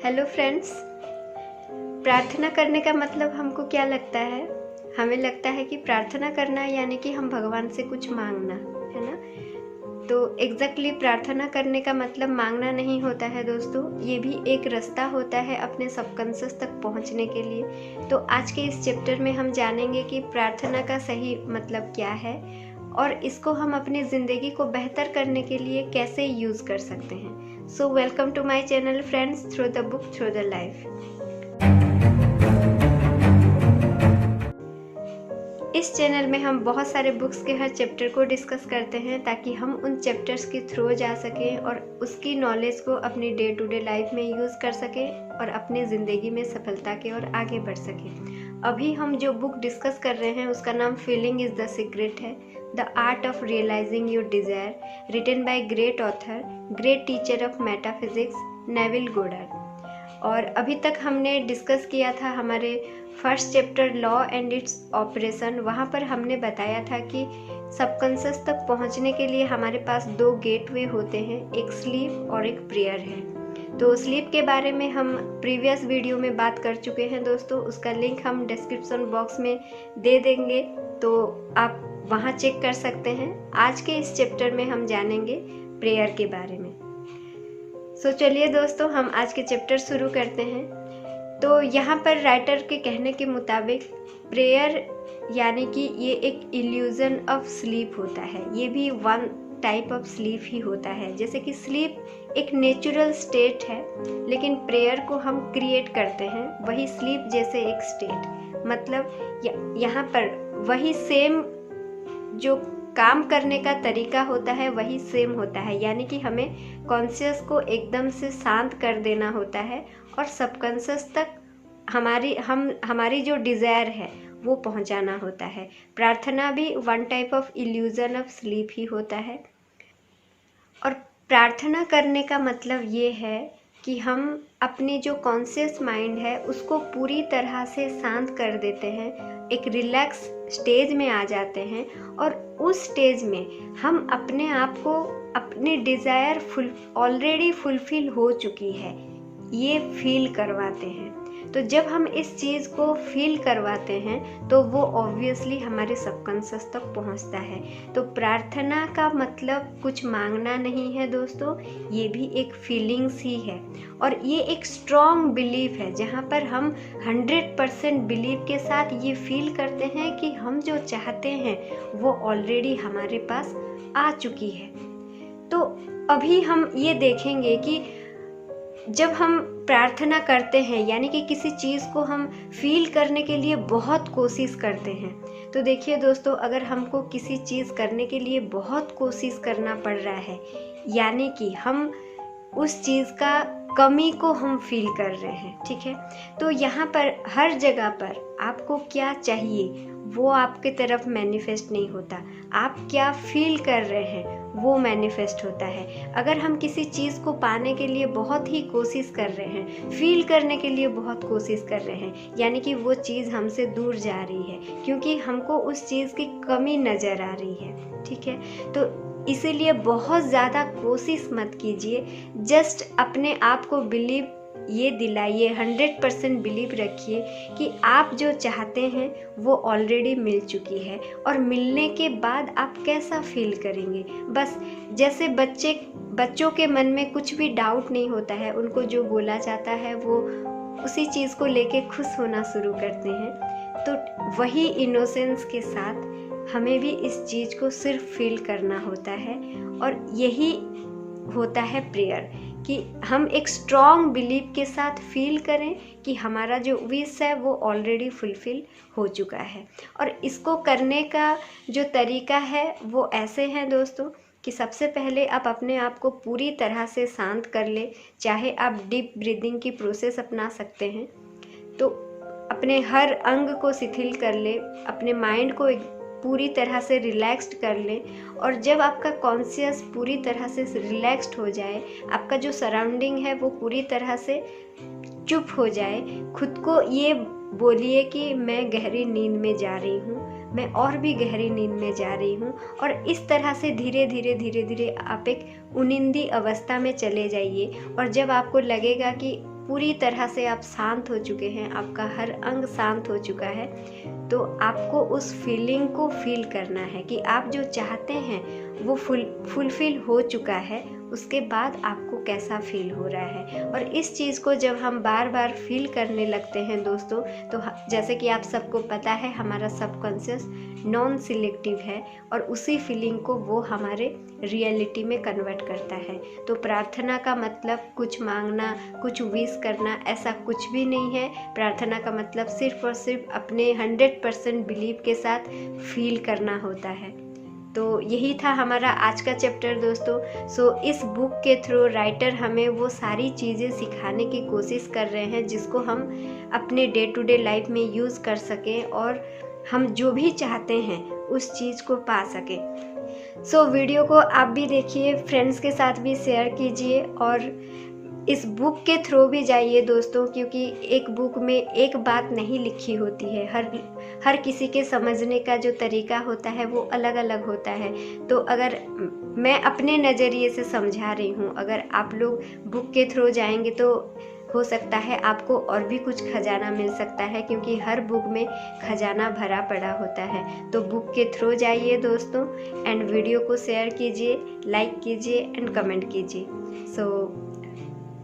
Hello friends. प्रार्थना करने का मतलब हमको क्या लगता है? हमें लगता है कि प्रार्थना करना यानी कि हम भगवान से कुछ मांगना, है ना? तो एग्जैक्टली प्रार्थना करने का मतलब मांगना नहीं होता है दोस्तों। ये भी एक रास्ता होता है अपने सबकॉन्शियस तक पहुंचने के लिए। तो आज के इस चैप्टर में हम जानेंगे कि प्रार्थना का सही मतलब क्या है और इसको हम अपनी ज़िंदगी को बेहतर करने के लिए कैसे यूज़ कर सकते हैं। So welcome to my channel friends, through the book through the life. इस चैनल में हम बहुत सारे बुक्स के हर चैप्टर को डिस्कस करते हैं ताकि हम उन चैप्टर्स के थ्रू जा सकें और उसकी नॉलेज को अपनी डे टू डे लाइफ में यूज़ कर सकें और अपनी ज़िंदगी में सफलता की ओर आगे बढ़ सकें। अभी हम जो बुक डिस्कस कर रहे हैं उसका नाम फीलिंग इज़ द सीक्रेट है, the art of realising your desire, written by great author, great teacher of metaphysics Neville Goddard. और अभी तक हमने डिस्कस किया था हमारे first chapter law and its operation. वहाँ पर हमने बताया था कि सबकॉन्शियस तक पहुँचने के लिए हमारे पास दो गेटवे होते हैं, एक स्लीप और एक प्रेयर है। तो स्लीप के बारे में हम प्रीवियस वीडियो में बात कर चुके हैं दोस्तों, उसका लिंक हम डिस्क्रिप्शन बॉक्स में दे देंगे, तो आप वहाँ चेक कर सकते हैं। आज के इस चैप्टर में हम जानेंगे प्रेयर के बारे में। सो चलिए दोस्तों, हम आज के चैप्टर शुरू करते हैं। तो यहाँ पर राइटर के कहने के मुताबिक प्रेयर यानी कि ये एक इल्यूजन ऑफ स्लीप होता है। ये भी वन टाइप ऑफ स्लीप ही होता है। जैसे कि स्लीप एक नेचुरल स्टेट है, लेकिन प्रेयर को हम क्रिएट करते हैं वही स्लीप जैसे एक स्टेट। मतलब यहाँ पर वही सेम जो काम करने का तरीका होता है वही सेम होता है, यानी कि हमें कॉन्शियस को एकदम से शांत कर देना होता है और सबकॉन्शियस तक हमारी जो डिज़ायर है वो पहुंचाना होता है। प्रार्थना भी one type of illusion of sleep ही होता है। और प्रार्थना करने का मतलब ये है कि हम अपनी जो कॉन्शियस माइंड है उसको पूरी तरह से शांत कर देते हैं, एक रिलैक्स स्टेज में आ जाते हैं और उस स्टेज में हम अपने आप को अपनी डिज़ायर ऑलरेडी फुलफिल हो चुकी है ये फील करवाते हैं। तो जब हम इस चीज़ को फील करवाते हैं तो वो ऑब्वियसली हमारे सबकॉन्शियस तक पहुंचता है। तो प्रार्थना का मतलब कुछ मांगना नहीं है दोस्तों, ये भी एक फीलिंग्स ही है और ये एक स्ट्रॉन्ग बिलीफ है जहाँ पर हम 100% बिलीव के साथ ये फील करते हैं कि हम जो चाहते हैं वो ऑलरेडी हमारे पास आ चुकी है। तो अभी हम ये देखेंगे कि जब हम प्रार्थना करते हैं यानी कि किसी चीज़ को हम फील करने के लिए बहुत कोशिश करते हैं, तो देखिए दोस्तों, अगर हमको किसी चीज़ करने के लिए बहुत कोशिश करना पड़ रहा है यानी कि हम उस चीज़ का कमी को हम फील कर रहे हैं, ठीक है? तो यहाँ पर हर जगह पर आपको क्या चाहिए वो आपके तरफ मैनिफेस्ट नहीं होता, आप क्या फील कर रहे हैं वो मैनिफेस्ट होता है। अगर हम किसी चीज़ को पाने के लिए बहुत ही कोशिश कर रहे हैं, फील करने के लिए बहुत कोशिश कर रहे हैं, यानी कि वो चीज़ हमसे दूर जा रही है क्योंकि हमको उस चीज़ की कमी नज़र आ रही है, ठीक है? तो इसीलिए बहुत ज़्यादा कोशिश मत कीजिए, जस्ट अपने आप को बिलीव ये दिलाइए, 100% बिलीव रखिए कि आप जो चाहते हैं वो ऑलरेडी मिल चुकी है और मिलने के बाद आप कैसा फील करेंगे। बस जैसे बच्चों के मन में कुछ भी डाउट नहीं होता है, उनको जो बोला जाता है वो उसी चीज़ को लेके खुश होना शुरू करते हैं। तो वही इनोसेंस के साथ हमें भी इस चीज़ को सिर्फ फील करना होता है और यही होता है प्रेयर, कि हम एक स्ट्रॉन्ग बिलीव के साथ फील करें कि हमारा जो विश है वो ऑलरेडी फुलफिल हो चुका है। और इसको करने का जो तरीका है वो ऐसे हैं दोस्तों कि सबसे पहले आप अपने आप को पूरी तरह से शांत कर ले, चाहे आप डीप ब्रीदिंग की प्रोसेस अपना सकते हैं, तो अपने हर अंग को शिथिल कर ले, अपने माइंड को पूरी तरह से रिलैक्स्ड कर लें और जब आपका कॉन्शियस पूरी तरह से रिलैक्स्ड हो जाए, आपका जो सराउंडिंग है वो पूरी तरह से चुप हो जाए, खुद को ये बोलिए कि मैं गहरी नींद में जा रही हूँ, मैं और भी गहरी नींद में जा रही हूँ। और इस तरह से धीरे धीरे आप एक उनिंदी अवस्था में चले जाइए और जब आपको लगेगा कि पूरी तरह से आप शांत हो चुके हैं, आपका हर अंग शांत हो चुका है, तो आपको उस फीलिंग को फील करना है कि आप जो चाहते हैं वो फुलफिल हो चुका है। उसके बाद आपको कैसा फील हो रहा है, और इस चीज़ को जब हम बार बार फील करने लगते हैं दोस्तों, तो जैसे कि आप सबको पता है हमारा सबकॉन्शियस नॉन सिलेक्टिव है, और उसी फीलिंग को वो हमारे रियलिटी में कन्वर्ट करता है। तो प्रार्थना का मतलब कुछ मांगना, कुछ विश करना, ऐसा कुछ भी नहीं है। प्रार्थना का मतलब सिर्फ और सिर्फ अपने 100% बिलीव के साथ फील करना होता है। तो यही था हमारा आज का चैप्टर दोस्तों। सो इस बुक के थ्रू राइटर हमें वो सारी चीज़ें सिखाने की कोशिश कर रहे हैं जिसको हम अपने डे टू डे लाइफ में यूज़ कर सकें, और हम जो भी चाहते हैं उस चीज़ को पा सकें। सो वीडियो को आप भी देखिए, फ्रेंड्स के साथ भी शेयर कीजिए, और इस बुक के थ्रू भी जाइए दोस्तों, क्योंकि एक बुक में एक बात नहीं लिखी होती है। हर किसी के समझने का जो तरीका होता है वो अलग अलग होता है। तो अगर मैं अपने नज़रिए से समझा रही हूँ, अगर आप लोग बुक के थ्रू जाएंगे तो हो सकता है आपको और भी कुछ खजाना मिल सकता है, क्योंकि हर बुक में खजाना भरा पड़ा होता है। तो बुक के थ्रू जाइए दोस्तों, एंड वीडियो को शेयर कीजिए, लाइक कीजिए एंड कमेंट कीजिए। सो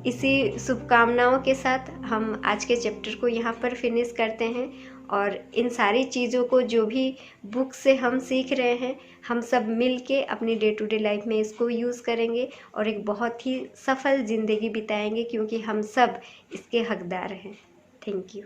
इसी शुभकामनाओं के साथ हम आज के चैप्टर को यहाँ पर फिनिश करते हैं, और इन सारी चीज़ों को जो भी बुक से हम सीख रहे हैं, हम सब मिल के अपनी डे टू डे लाइफ में इसको यूज़ करेंगे और एक बहुत ही सफल ज़िंदगी बिताएंगे, क्योंकि हम सब इसके हकदार हैं। Thank you.